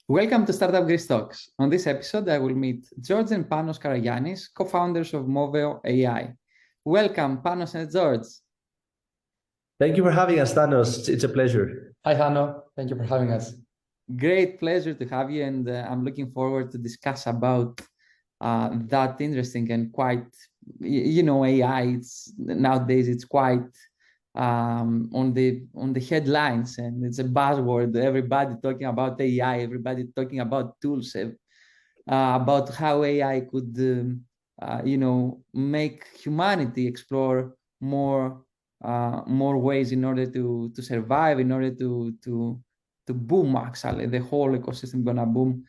Welcome to Startup Greece Talks. On this episode, I will meet George and Panos Karagiannis, co-founders of Moveo.AI. Welcome, Panos and George. Thank you for having us, Thanos. It's a pleasure. Hi, Hanno. Thank you for having us. Great pleasure to have you, and I'm looking forward to discuss about that interesting and quite, AI. Nowadays it's quite on the headlines, and it's a buzzword. Everybody talking about AI. Everybody talking about tools, about how AI could, make humanity explore more ways in order to survive, in order to boom. Actually, the whole ecosystem gonna boom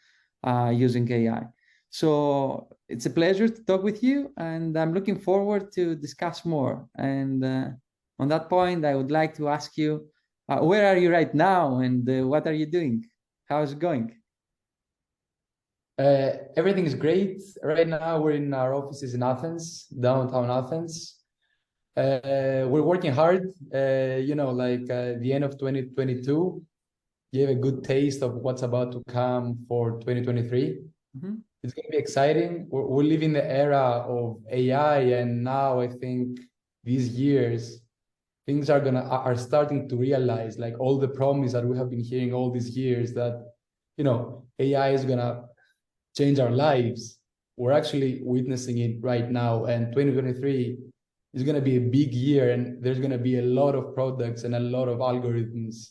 using AI. So it's a pleasure to talk with you, and I'm looking forward to discuss more. And on that point, I would like to ask you, where are you right now, and what are you doing? How's it going? Everything is great. Right now, we're in our offices in Athens, downtown Athens. We're working hard. The end of 2022 gave a good taste of what's about to come for 2023. Mm-hmm. It's going to be exciting. We live in the era of AI, and now I think these years, things are starting to realize, like all the promise that we have been hearing all these years, that AI is gonna change our lives. We're actually witnessing it right now, and 2023 is gonna be a big year, and there's gonna be a lot of products and a lot of algorithms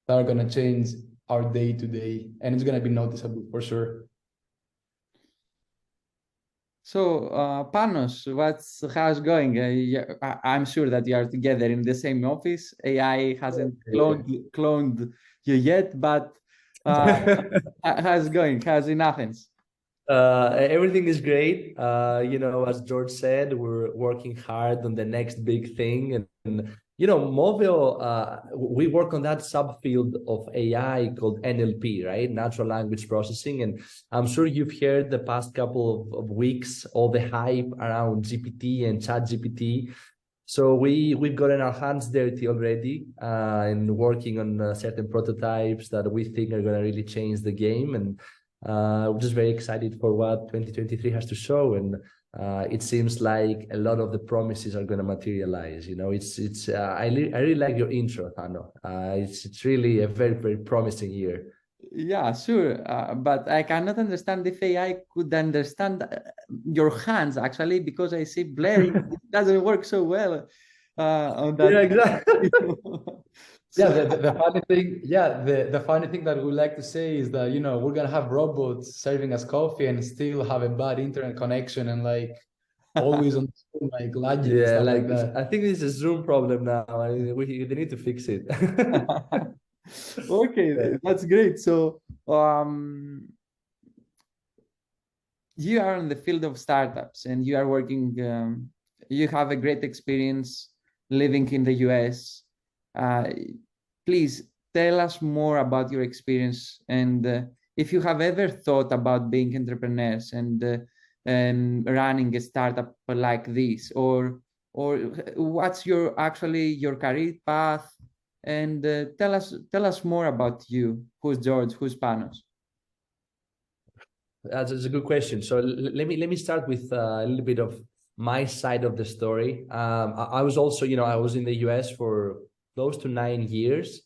that are gonna change our day to day, and it's gonna be noticeable for sure. So, Panos, how's it going? I'm sure that you are together in the same office. AI hasn't cloned you yet, but how's it going? How's it in Athens? Everything is great. As George said, we're working hard on the next big thing. And Moveo, we work on that subfield of AI called NLP, right? Natural language processing. And I'm sure you've heard the past couple of weeks, all the hype around GPT and ChatGPT. So we've gotten our hands dirty already and working on certain prototypes that we think are going to really change the game. And we're just very excited for what 2023 has to show. And it seems like a lot of the promises are going to materialize. I really like your intro, Hanno. It's really a very, very promising year. Yeah, sure. But I cannot understand if AI could understand your hands, actually, because I see blaring. It doesn't work so well on that. Yeah, exactly. So, the funny thing, the funny thing that we like to say is that, we're going to have robots serving us coffee and still have a bad internet connection and always on Zoom, lagging and stuff like that. I think this is a Zoom problem now. They need to fix it. Okay, that's great. So you are in the field of startups, and you are working, you have a great experience living in the US. Please tell us more about your experience, and if you have ever thought about being entrepreneurs and running a startup like this, or what's your career path, and tell us more about you. Who's George? Who's Panos? That's a good question. So let me start with a little bit of my side of the story. I was also, I was in the US for close to 9 years.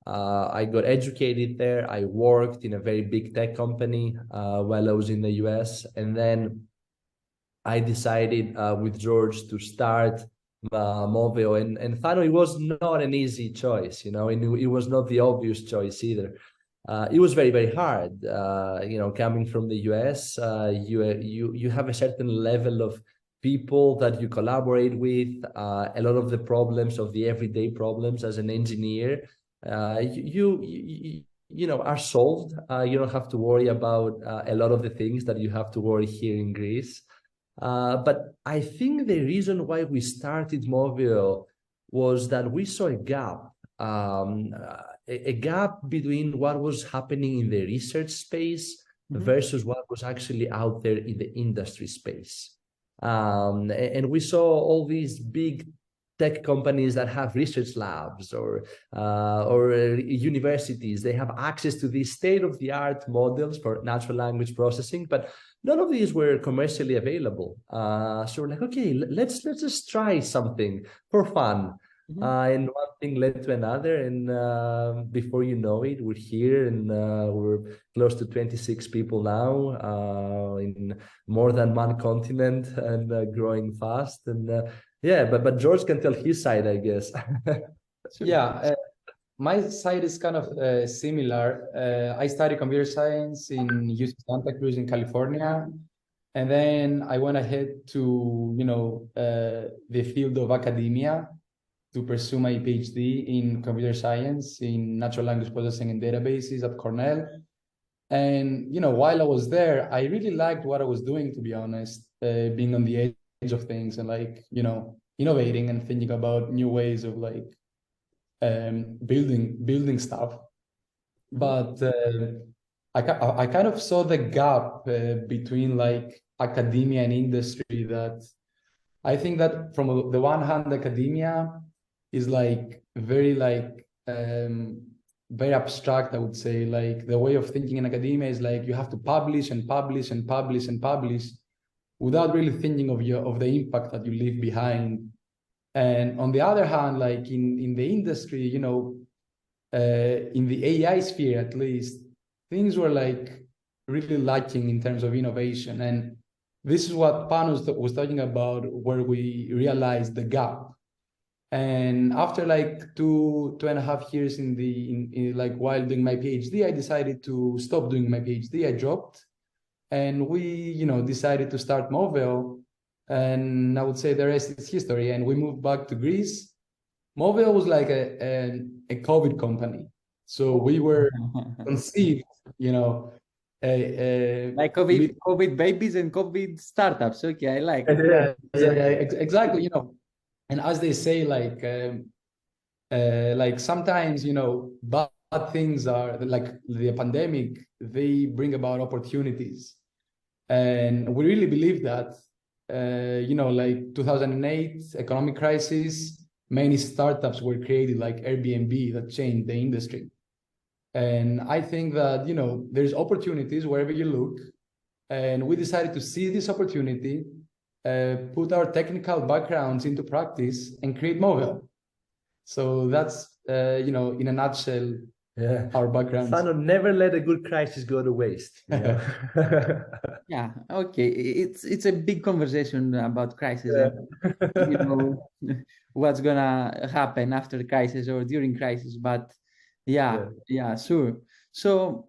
I got educated there. I worked in a very big tech company while I was in the US. And then I decided with George to start Moveo. And Thano, it was not an easy choice, and it was not the obvious choice either. It was very, very hard. Coming from the US, you have a certain level of people that you collaborate with. A lot of the problems, of the everyday problems as an engineer, are solved. You don't have to worry about a lot of the things that you have to worry here in Greece. But I think the reason why we started Moveo was that we saw a gap. A gap between what was happening in the research space versus what was actually out there in the industry space. And we saw all these big tech companies that have research labs or universities. They have access to these state-of-the-art models for natural language processing, but none of these were commercially available. So we're like, okay, let's just try something for fun. And one thing led to another, and before you know it, we're here, and we're close to 26 people now in more than one continent, and growing fast. And yeah, but George can tell his side, I guess. Yeah, my side is kind of similar. I studied computer science in UC Santa Cruz in California, and then I went ahead to the field of academia to pursue my PhD in computer science in natural language processing and databases at Cornell. And while I was there, I really liked what I was doing, to be honest, being on the edge of things and innovating and thinking about new ways of building stuff. But I kind of saw the gap between academia and industry. That I think that from the one hand, academia is very abstract, I would say. Like the way of thinking in academia is like you have to publish and publish and publish and publish without really thinking of the impact that you leave behind. And on the other hand, like in the industry, in the AI sphere at least, things were really lacking in terms of innovation. And this is what Panos was talking about, where we realized the gap. And after 2.5 years while doing my PhD, I decided to stop doing my PhD. I dropped, and we decided to start Moveo. And I would say the rest is history. And we moved back to Greece. Moveo was like a COVID company, so we were conceived, like COVID babies and COVID startups. Okay, I like it. Yeah, exactly. And as they say, sometimes bad things are like the pandemic. They bring about opportunities, and we really believe that. 2008 economic crisis, many startups were created like Airbnb that changed the industry. And I think that there's opportunities wherever you look, and we decided to seize this opportunity, put our technical backgrounds into practice, and create Moveo. So that's in a nutshell, our background. Thano, never let a good crisis go to waste. Yeah, okay. It's a big conversation about crisis, and what's gonna happen after the crisis or during crisis. But yeah, sure. So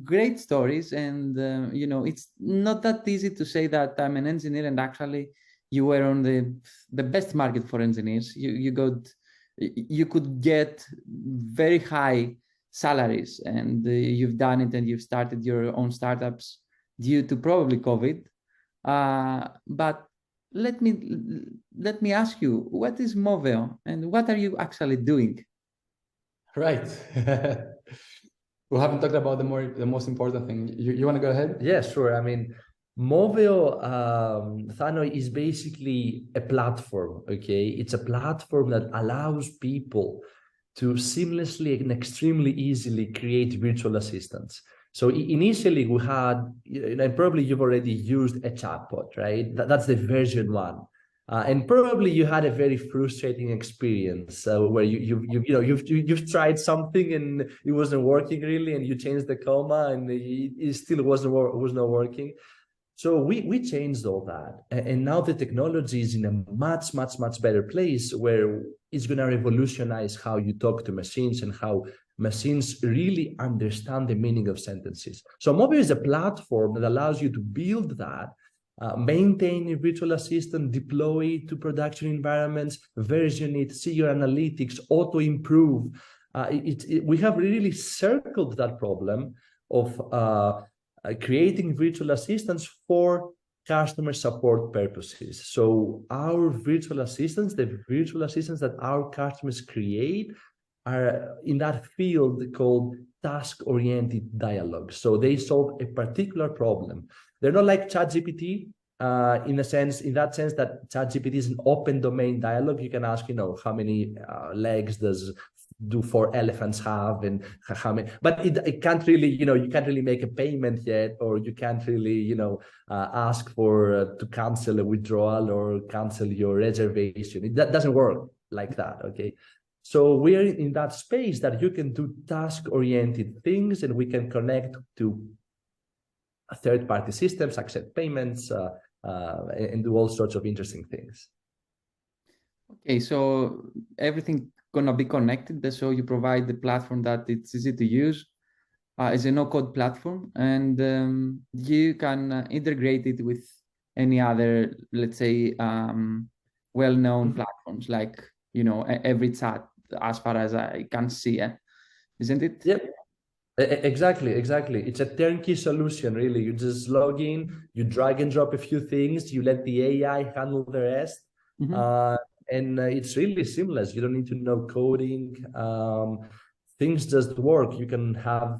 great stories, and it's not that easy to say that I'm an engineer, and actually you were on the best market for engineers. You could get very high salaries, and you've done it, and you've started your own startups due to probably COVID. But let me ask you, what is Moveo, and what are you actually doing? Right. We haven't talked about the most important thing. You want to go ahead? Yeah, sure. I mean, Moveo, Thano, is basically a platform, okay? It's a platform that allows people to seamlessly and extremely easily create virtual assistants. So initially we had, and probably you've already used a chatbot, right? That's the version 1. And probably you had a very frustrating experience where you've tried something and it wasn't working really, and you changed the comma and it still was not working. So we changed all that, and now the technology is in a much better place, where it's going to revolutionize how you talk to machines and how machines really understand the meaning of sentences. So Moveo is a platform that allows you to build that, maintain a virtual assistant, deploy it to production environments, version it, see your analytics, auto improve. We have really circled that problem of creating virtual assistants for customer support purposes. So our virtual assistants, the virtual assistants that our customers create, are in that field called task-oriented dialogue. So they solve a particular problem. They're not like ChatGPT, in that sense that ChatGPT is an open domain dialogue. You can ask, how many legs do 4 elephants have, and how many, but it can't really, you can't really make a payment yet, or you can't really, ask for to cancel a withdrawal or cancel your reservation. That doesn't work like that. Okay. So we're in that space that you can do task-oriented things, and we can connect to third-party systems, accept payments, and do all sorts of interesting things. Okay, so everything gonna be connected. So you provide the platform that it's easy to use. It's a no-code platform, and you can integrate it with any other, let's say, well-known platforms like every chat, as far as I can see, isn't it? Yep. Exactly. It's a turnkey solution, really. You just log in, you drag and drop a few things, you let the AI handle the rest, and it's really seamless. You don't need to know coding. Things just work. You can have,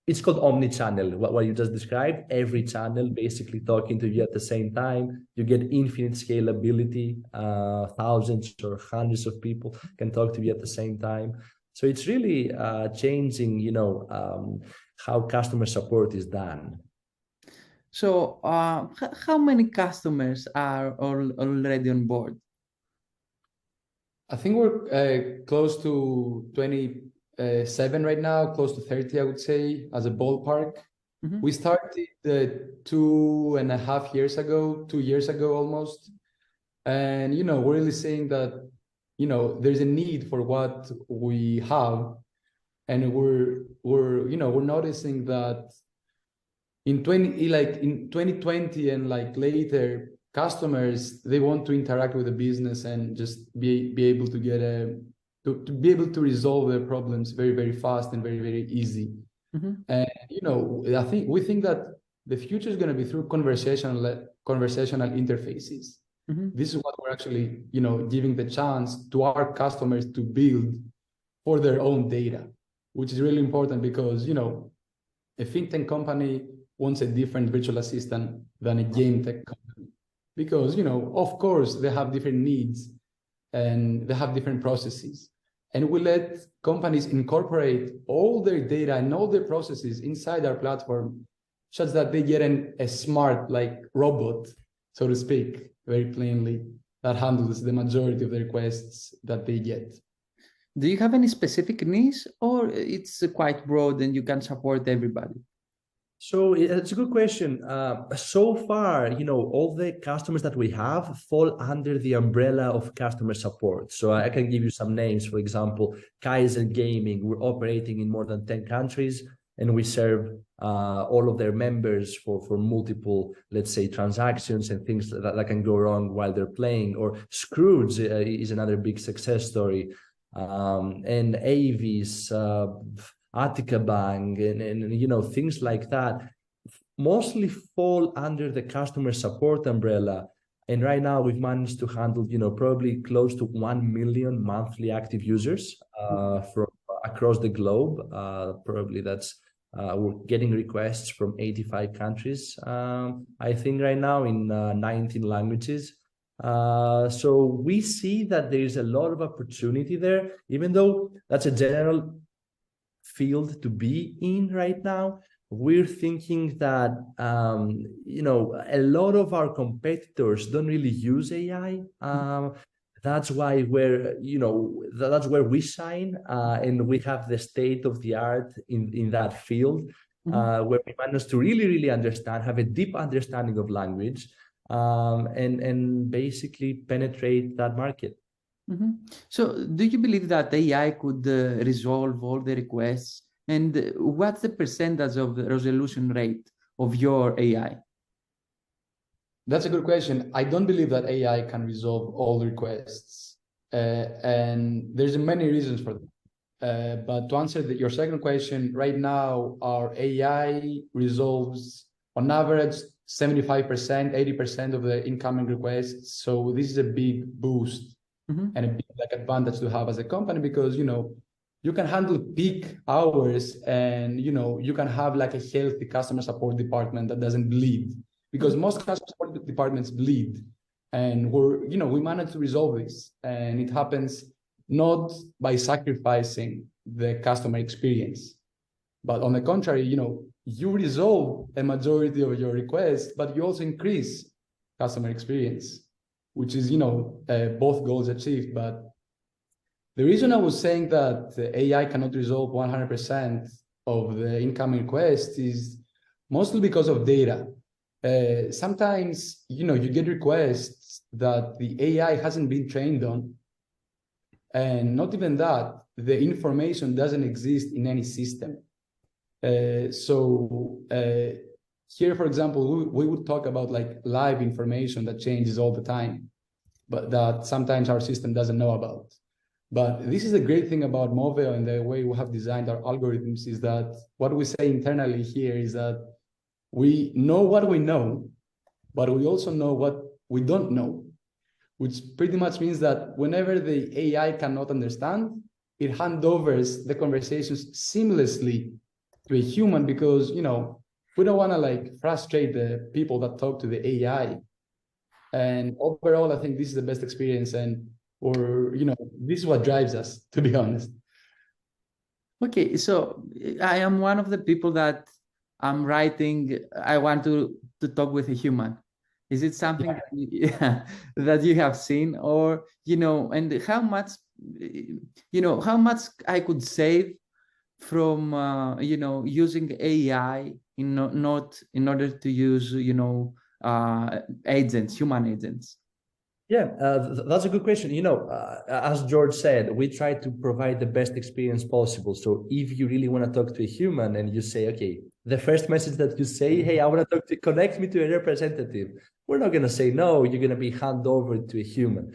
it's called omni-channel, what you just described. Every channel basically talking to you at the same time. You get infinite scalability. Thousands or hundreds of people can talk to you at the same time. So it's really changing, how customer support is done. So how many customers are already on board? I think we're close to 27 right now, close to 30, I would say, as a ballpark. We started 2.5 years ago, 2 years ago almost. And, we're really seeing that, there's a need for what we have. And we're noticing that in 2020 and later, customers, they want to interact with the business and just be able to get to be able to resolve their problems very, very fast and very, very easy. And we think that the future is going to be through conversational interfaces. This is what we're actually giving the chance to our customers to build for their own data, which is really important because a fintech company wants a different virtual assistant than a game tech company. Because, of course, they have different needs and they have different processes. And we let companies incorporate all their data and all their processes inside our platform, such that they get a smart, robot, so to speak, very plainly, that handles the majority of the requests that they get. Do you have any specific needs, or it's quite broad and you can support everybody? So it's a good question. So far, all the customers that we have fall under the umbrella of customer support. So I can give you some names. For example, Kaiser Gaming. We're operating in more than 10 countries, and we serve all of their members for multiple, let's say, transactions and things that can go wrong while they're playing. Or Scrooge is another big success story. And Avis, Attica Bank, and things like that mostly fall under the customer support umbrella. And right now we've managed to handle, probably close to 1 million monthly active users from across the globe. Probably that's we're getting requests from 85 countries. I think right now in 19 languages. So we see that there's a lot of opportunity there, even though that's a general field to be in right now. We're thinking that a lot of our competitors don't really use AI. That's why that's where we shine, and we have the state of the art in that field, where we manage to really understand, have a deep understanding of language, and basically penetrate that market. So do you believe that AI could resolve all the requests? And what's the percentage of the resolution rate of your AI? That's a good question. I don't believe that AI can resolve all requests. And there's many reasons for that. But to answer your second question, right now, our AI resolves on average 75%, 80% of the incoming requests. So this is a big boost. And a big advantage to have as a company, because you can handle peak hours, and you can have a healthy customer support department that doesn't bleed because most customer support departments bleed, and we managed to resolve this, and it happens not by sacrificing the customer experience, but on the contrary, you resolve a majority of your requests, but you also increase customer experience, which is both goals achieved. But the reason I was saying that the AI cannot resolve 100% of the incoming requests is mostly because of data. Sometimes, you get requests that the AI hasn't been trained on. And not even that, the information doesn't exist in any system. So here, for example, we would talk about like live information that changes all the time, but that sometimes our system doesn't know about. But this is the great thing about Moveo and the way we have designed our algorithms, is that what we say internally here is that we know what we know, but we also know what we don't know, which pretty much means that whenever the AI cannot understand, it handovers the conversations seamlessly to a human, because we don't want to like frustrate the people that talk to the AI. And overall, I think this is the best experience, this is what drives us, to be honest. Okay, so I am one of the people that I'm writing, I want to talk with a human. Is it something that you have seen, or and how much I could save from using AI not in order to use agents, human agents? Yeah, that's a good question. As George said, we try to provide the best experience possible. So if you really want to talk to a human and you say, okay, the first message that you say, hey, I want to connect me to a representative, we're not going to say no, you're going to be handed over to a human.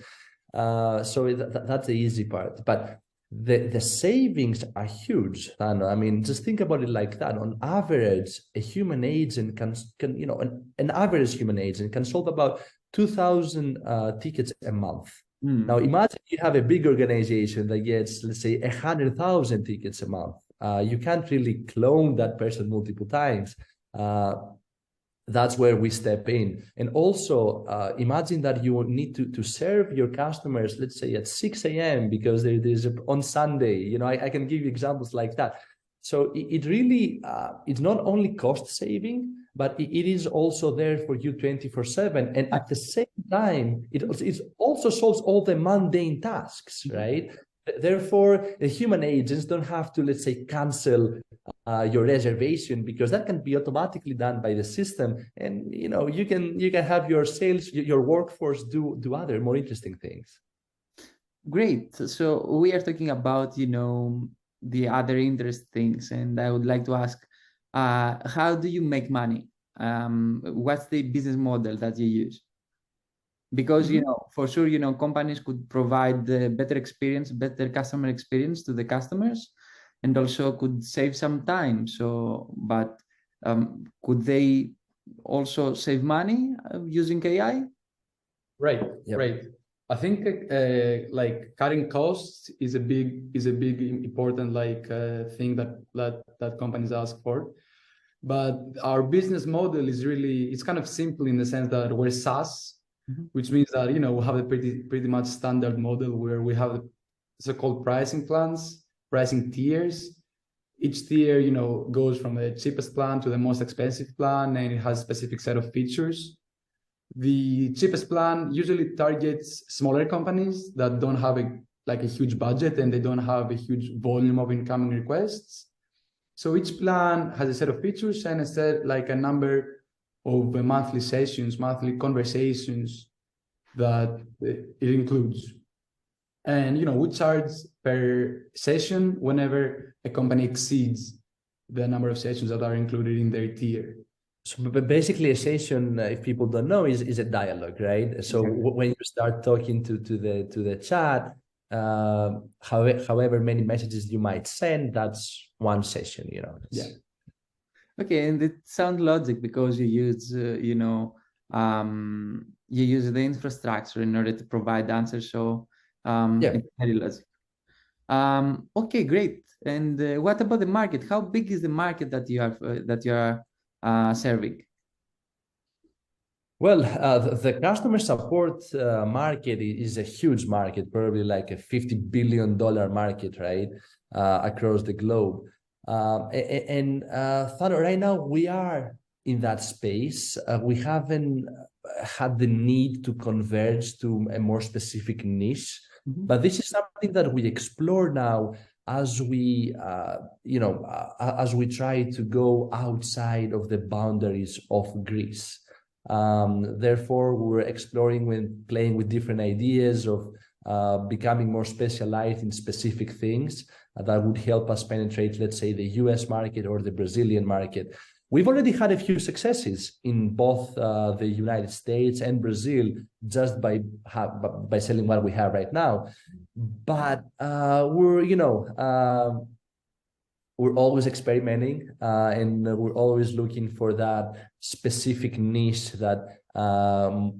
So that's the easy part. But the savings are huge, Thano. I mean, just think about it like that. On average, a human agent can an average human agent can solve about 2,000 tickets a month. Now, imagine you have a big organization that gets, let's say, 100,000 tickets a month. You can't really clone that person multiple times. That's where we step in. And also, imagine that you need to serve your customers, let's say at 6 a.m. because there's on Sunday. I can give you examples like that. So it really, it's not only cost saving, but it is also there for you 24/7. And at the same time, it also solves all the mundane tasks, right? Therefore, the human agents don't have to, let's say, cancel your reservation, because that can be automatically done by the system. And you can have your sales, your workforce do other more interesting things. Great. So we are talking about the other interest things, and I would like to ask, how do you make money? What's the business model that you use? Because for sure companies could provide better customer experience to the customers, and also could save some time. So, but could they also save money using AI? Right. Yep. Right. I think like cutting costs is a big important thing that companies ask for. But our business model is it's kind of simple in the sense that we're SaaS, which means that we have a pretty much standard model where we have so-called pricing plans, pricing tiers. Each tier goes from the cheapest plan to the most expensive plan, and it has a specific set of features. The cheapest plan usually targets smaller companies that don't have a huge budget, and they don't have a huge volume of incoming requests. So each plan has a set of features and a number of monthly sessions, monthly conversations that it includes. And we charge per session whenever a company exceeds the number of sessions that are included in their tier. So, but basically, a session, if people don't know, is a dialogue, right? So when you start talking to the chat, however many messages you might send, that's one session. Yeah. Okay, and it sounds logic because you use you use the infrastructure in order to provide answers. So it's very logical. Okay, great. And what about the market? How big is the market that you are serving? Well, the customer support market is a huge market, probably like a $50 billion market, right, across the globe. Thano, right now we are in that space. We haven't had the need to converge to a more specific niche, but this is something that we explore now as we, as we try to go outside of the boundaries of Greece. Therefore, we're exploring when playing with different ideas of becoming more specialized in specific things that would help us penetrate, let's say, the US market or the Brazilian market. We've already had a few successes in both the United States and Brazil just by selling what we have right now. But we're always experimenting and we're always looking for that specific niche that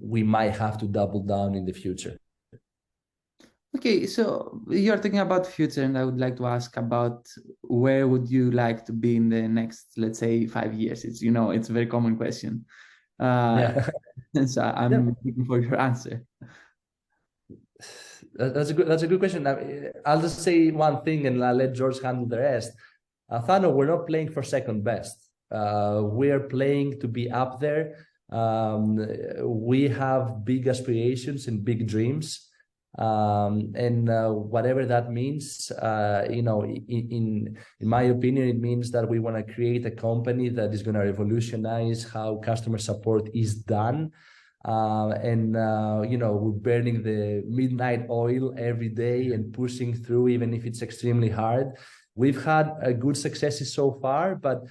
we might have to double down in the future. Okay, so you're talking about future, and I would like to ask about where would you like to be in the next, let's say, 5 years? It's it's a very common question. Yeah. So I'm looking for your answer. That's a good question. I'll just say one thing and I'll let George handle the rest. Thano, we're not playing for second best. We're playing to be up there. We have big aspirations and big dreams. Whatever that means, in my opinion, it means that we want to create a company that is going to revolutionize how customer support is done. We're burning the midnight oil every day and pushing through, even if it's extremely hard. We've had good successes so far, but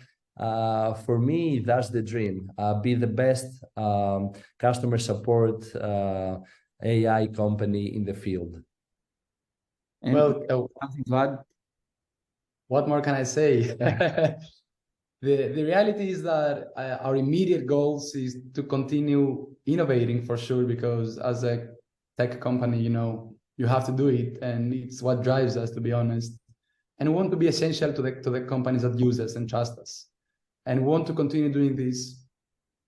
for me, that's the dream. Be the best customer support AI company in the field. And well, something to add? What more can I say? The reality is that our immediate goals is to continue innovating for sure, because as a tech company, you have to do it, and it's what drives us, to be honest. And we want to be essential to the companies that use us and trust us. And we want to continue doing this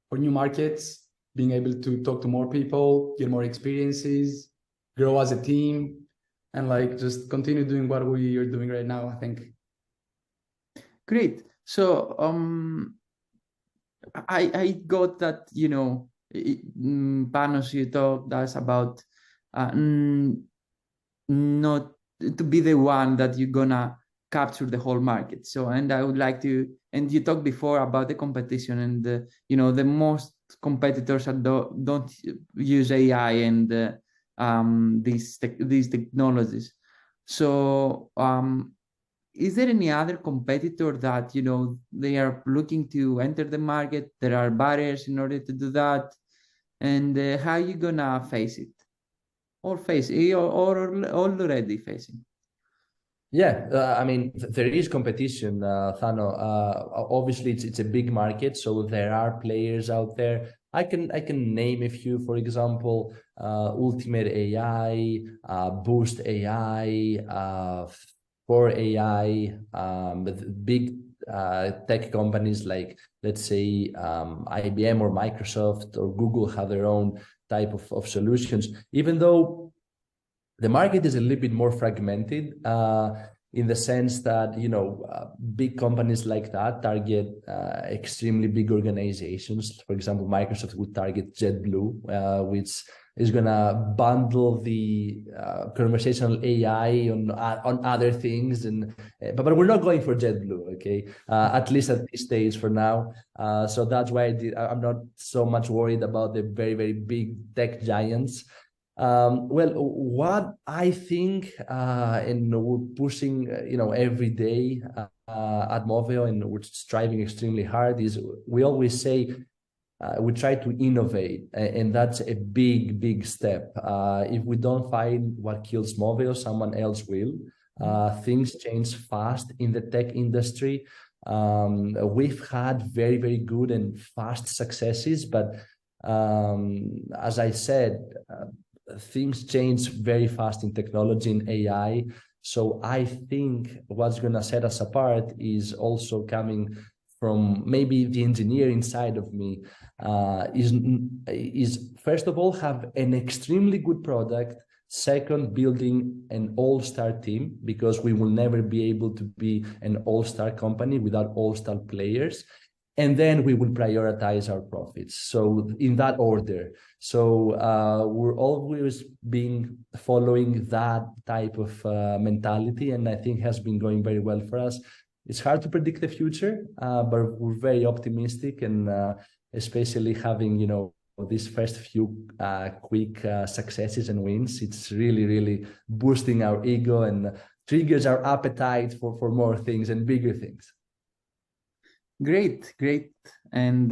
for new markets, being able to talk to more people, get more experiences, grow as a team, and just continue doing what we are doing right now, I think. Great. So I got that, Panos, you talked us about not to be the one that you're gonna capture the whole market. So, and I would like to, and you talked before about the competition, and the most competitors don't use AI and these technologies. So is there any other competitor that they are looking to enter the market? There are barriers in order to do that, and how are you gonna face it, or face it, or already facing? Yeah, I mean, there is competition, Thano. Obviously, it's a big market, so there are players out there. I can name a few, for example, Ultimate AI, Boost AI, For AI, big tech companies like, let's say, IBM or Microsoft or Google have their own type of solutions, even though the market is a little bit more fragmented in the sense that, big companies like that target extremely big organizations. For example, Microsoft would target JetBlue, which is going to bundle the conversational AI on other things. But we're not going for JetBlue, okay? At least at this stage for now. So that's why I'm not so much worried about the very, very big tech giants. Well, what I think, and we're pushing, every day at Moveo, and we're striving extremely hard, is we always say we try to innovate, and that's a big, big step. If we don't find what kills Moveo, someone else will. Things change fast in the tech industry. We've had very, very good and fast successes, but as I said, things change very fast in technology and AI. So I think what's going to set us apart is also coming from maybe the engineering side of me is first of all have an extremely good product. Second, building an all-star team, because we will never be able to be an all-star company without all-star players. And then we will prioritize our profits. So in that order. So we're always following that type of mentality, and I think has been going very well for us. It's hard to predict the future, but we're very optimistic, and especially having, you know, these first few quick successes and wins, it's really, really boosting our ego and triggers our appetite for more things and bigger things. Great. And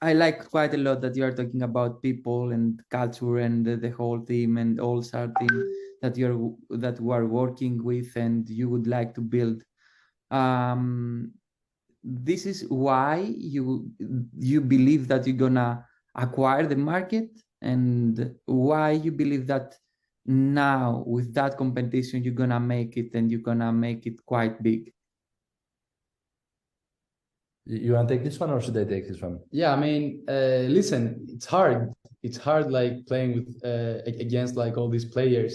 I like quite a lot that you are talking about people and culture and the whole team and all-star team that you are working with and you would like to build. This is why you believe that you're gonna acquire the market, and why you believe that now with that competition you're gonna make it, and you're gonna make it quite big. You want to take this one, or should I take this one? Yeah, I mean, listen, it's hard. It's hard, like playing with against like all these players.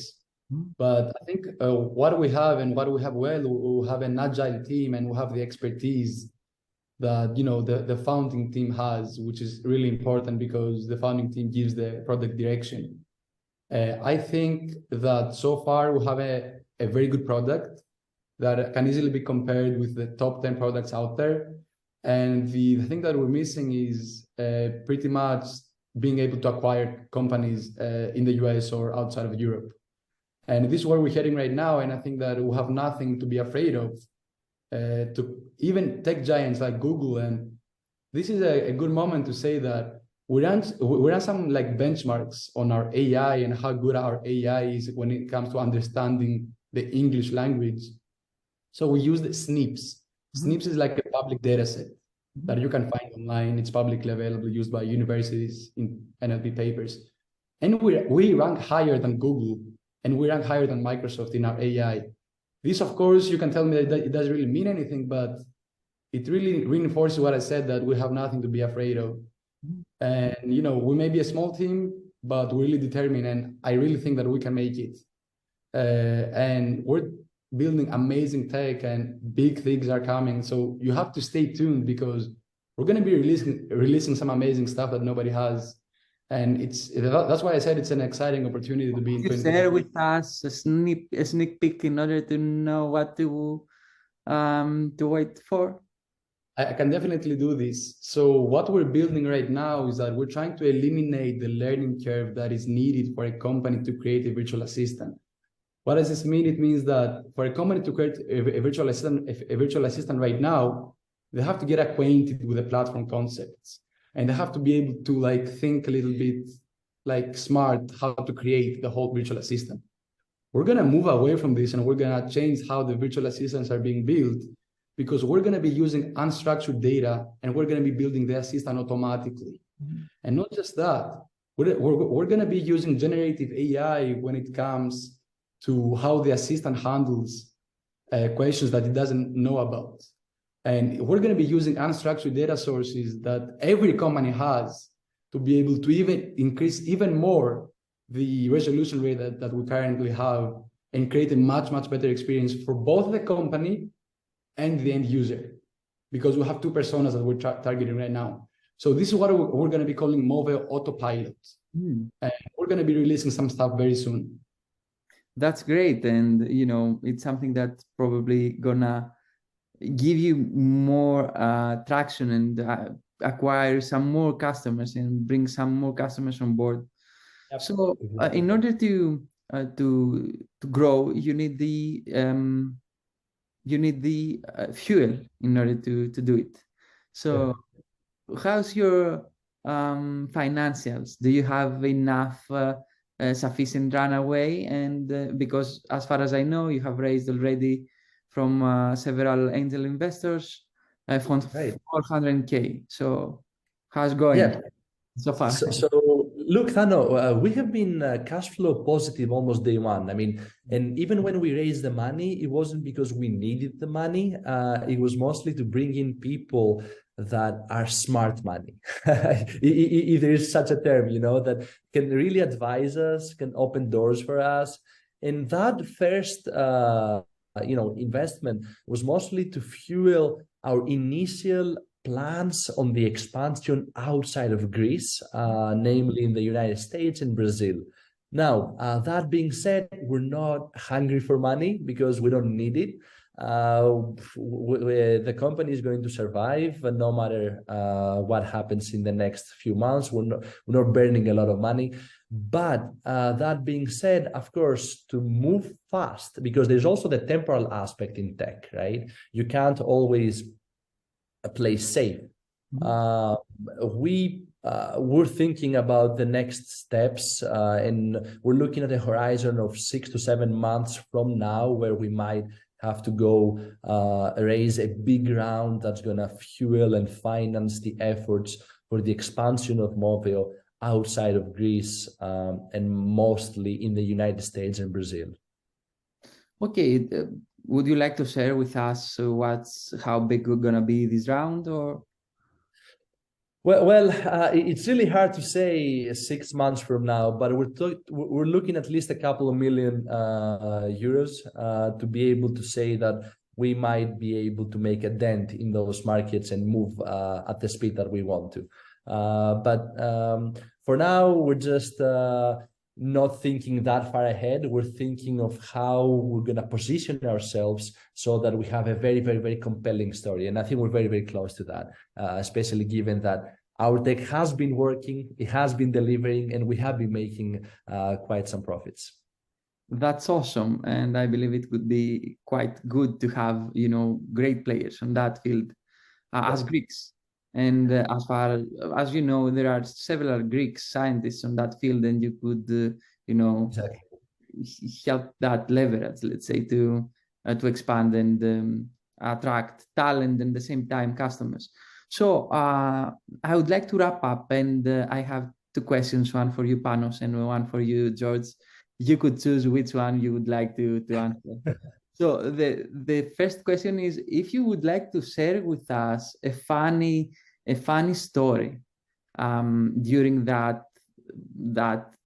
But I think what we have and what we have, well, we have an agile team, and we have the expertise that, you know, the founding team has, which is really important because the founding team gives the product direction. I think that so far we have a very good product that can easily be compared with the top 10 products out there. And the thing that we're missing is pretty much being able to acquire companies in the US or outside of Europe. And this is where we're heading right now. And I think that we have nothing to be afraid of, to even tech giants like Google. And this is a good moment to say that we ran some like benchmarks on our AI and how good our AI is when it comes to understanding the English language. So we used SNPs. SNPs is like a public data set that you can find online. It's publicly available, used by universities in NLP papers. And we rank higher than Google, and we rank higher than Microsoft in our AI. This, of course, you can tell me that it doesn't really mean anything, but it really reinforces what I said, that we have nothing to be afraid of. And, you know, we may be a small team, but we're really determined, and I really think that we can make it. And we're building amazing tech, and big things are coming. So you have to stay tuned, because we're going to be releasing some amazing stuff that nobody has. And that's why I said it's an exciting opportunity to be in. Could you share with us a sneak peek in order to know what to wait for? I can definitely do this. So what we're building right now is that we're trying to eliminate the learning curve that is needed for a company to create a virtual assistant. What does this mean? It means that for a company to create a virtual assistant right now, they have to get acquainted with the platform concepts, and they have to be able to like think a little bit like smart how to create the whole virtual assistant. We're gonna move away from this, and we're gonna change how the virtual assistants are being built, because we're gonna be using unstructured data, and we're gonna be building the assistant automatically. And not just that, we're gonna be using generative AI when it comes to how the assistant handles questions that it doesn't know about. And we're going to be using unstructured data sources that every company has to be able to even increase even more the resolution rate that we currently have, and create a much, much better experience for both the company and the end user, because we have two personas that we're targeting right now. So this is what we're going to be calling Moveo Autopilot. And we're going to be releasing some stuff very soon. That's great. And, you know, it's something that's probably gonna give you more traction and acquire some more customers and bring some more customers on board. Yep. So in order to grow, you need the fuel in order to do it. So how's your financials? Do you have enough sufficient runway? And because as far as I know, you have raised already from several angel investors from 400K. So how's it going so far? So Look, Thano, we have been cash flow positive almost day one. I mean, and even when we raised the money, it wasn't because we needed the money. It was mostly to bring in people that are smart money. If there is such a term, that can really advise us, can open doors for us. And that first, investment was mostly to fuel our initial plans on the expansion outside of Greece, namely in the United States and Brazil. Now, that being said, we're not hungry for money because we don't need it. The company is going to survive no matter what happens in the next few months. We're not burning a lot of money. But that being said, of course, to move fast, because there's also the temporal aspect in tech, right? You can't always play safe. We're thinking about the next steps, and we're looking at a horizon of 6 to 7 months from now, where we might have to go raise a big round that's going to fuel and finance the efforts for the expansion of Moveo outside of Greece, and mostly in the United States and Brazil. Okay, would you like to share with us how big we're gonna be this round, or? Well, it's really hard to say 6 months from now, but we're looking at least a couple of million euros to be able to say that we might be able to make a dent in those markets and move at the speed that we want to. But for now, we're just not thinking that far ahead. We're thinking of how we're going to position ourselves so that we have a very, very, very compelling story. And I think we're very, very close to that, especially given that our tech has been working, it has been delivering, and we have been making quite some profits. That's awesome. And I believe it would be quite good to have, great players on that field as Greeks. And as far as you know, there are several Greek scientists on that field, and you could, Exactly. help that leverage, let's say, to expand and attract talent and at the same time customers. So I would like to wrap up, and I have two questions, one for you, Panos, and one for you, George. You could choose which one you would like to answer. So the first question is, if you would like to share with us a funny story during that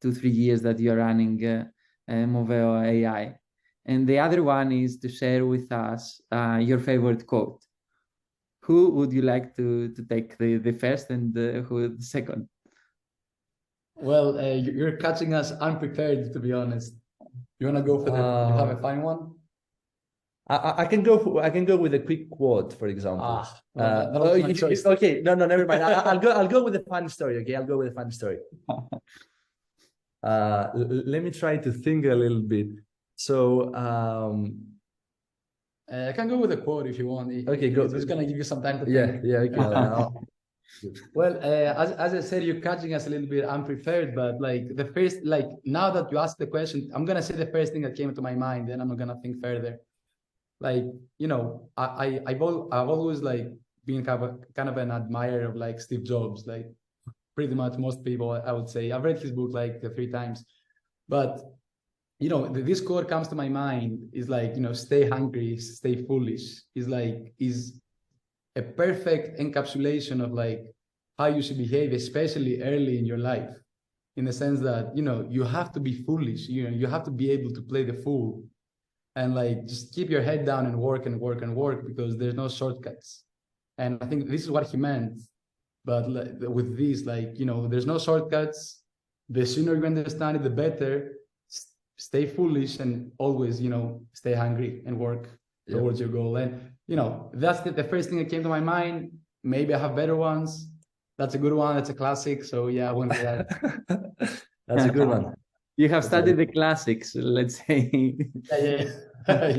2-3 years that you're running Moveo.AI, and the other one is to share with us your favorite quote. Who would you like to take the first, and who the second? Well, you're catching us unprepared, to be honest. You want to go for you have a fine one? I can go with a quick quote, for example. Okay, no, never mind. I'll go with a funny story. Okay, I'll go with a funny story. Let me try to think a little bit. So I can go with a quote if you want. Okay, go. It's just gonna give you some time to think. Yeah. Okay. Well, as I said, you're catching us a little bit unprepared, but the first, now that you asked the question, I'm gonna say the first thing that came to my mind, and I'm not gonna think further. I've always been kind of an admirer of Steve Jobs, pretty much most people, I would say. I've read his book 3 times, but this quote comes to my mind is stay hungry, stay foolish. Is a perfect encapsulation of how you should behave, especially early in your life, in the sense that you have to be foolish. You have to be able to play the fool, and just keep your head down and work and work and work, because there's no shortcuts. And I think this is what he meant. But with this, there's no shortcuts. The sooner you understand it, the better. Stay foolish and always, stay hungry and work towards your goal. And that's the first thing that came to my mind. Maybe I have better ones. That's a good one. That's a classic. So yeah, I went with that. That's a good one. You have studied the classics, let's say.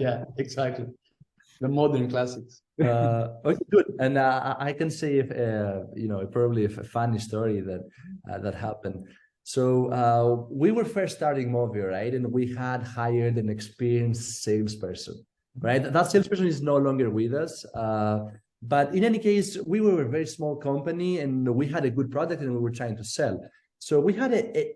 Yeah, exactly. The modern classics. Okay, good. And I can say, probably a funny story that happened. So we were first starting Moveo, right? And we had hired an experienced salesperson, right? That salesperson is no longer with us. But in any case, we were a very small company, and we had a good product, and we were trying to sell. So we had a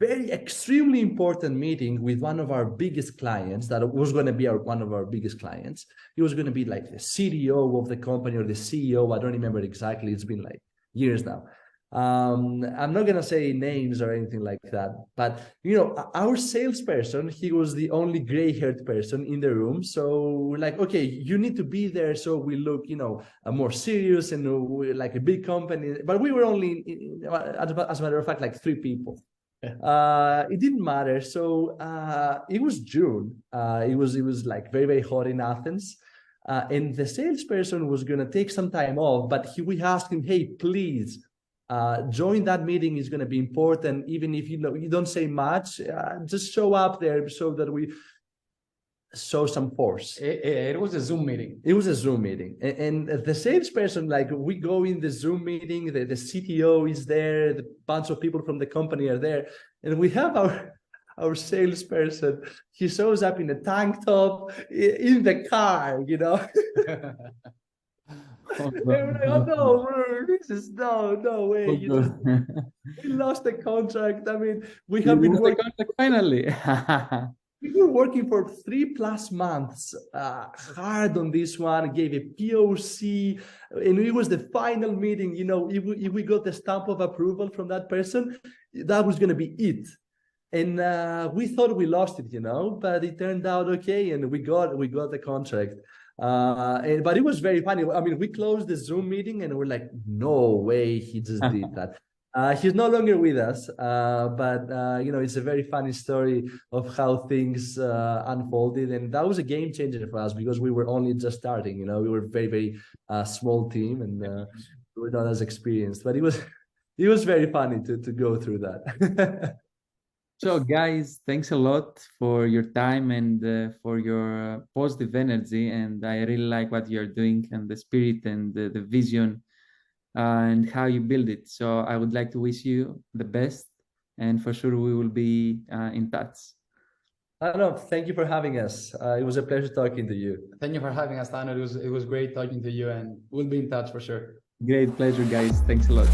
very extremely important meeting with one of our biggest clients that was going to be one of our biggest clients. He was going to be like the CDO of the company or the CEO. I don't remember exactly. It's been like years now. I'm not going to say names or anything like that, but our salesperson, he was the only gray-haired person in the room. So we're like, okay, you need to be there. So we look, more serious, and we're like a big company, but we were only, as a matter of fact, like 3 people. It didn't matter. So it was June. It was like very, very hot in Athens. And the salesperson was going to take some time off, but we asked him, hey, please, join that meeting. Is going to be important. Even if you don't say much, just show up there so that we show some force. It was a Zoom meeting. It was a Zoom meeting. And the salesperson, like, we go in the Zoom meeting, the CTO is there, the bunch of people from the company are there, and we have our salesperson. He shows up in a tank top in the car, Oh, and we're like, oh no, this is no way. We lost the contract. I mean, we have been working finally. We were working for 3+ months hard on this one, gave a POC, and it was the final meeting. If we got the stamp of approval from that person, that was going to be it. And we thought we lost it, but it turned out okay, and we got the contract. But it was very funny. I mean, we closed the Zoom meeting, and we're like, no way he just did that. He's no longer with us, but it's a very funny story of how things unfolded, and that was a game changer for us because we were only just starting. We were a very, very small team, and we were not as experienced. But it was very funny to go through that. So, guys, thanks a lot for your time and for your positive energy. And I really like what you're doing and the spirit and the vision and how you build it. So I would like to wish you the best, and for sure we will be in touch. I don't know. Thank you for having us. It was a pleasure talking to you. Thank you for having us, Tano. It was great talking to you, and we'll be in touch for sure. Great pleasure, guys. Thanks a lot.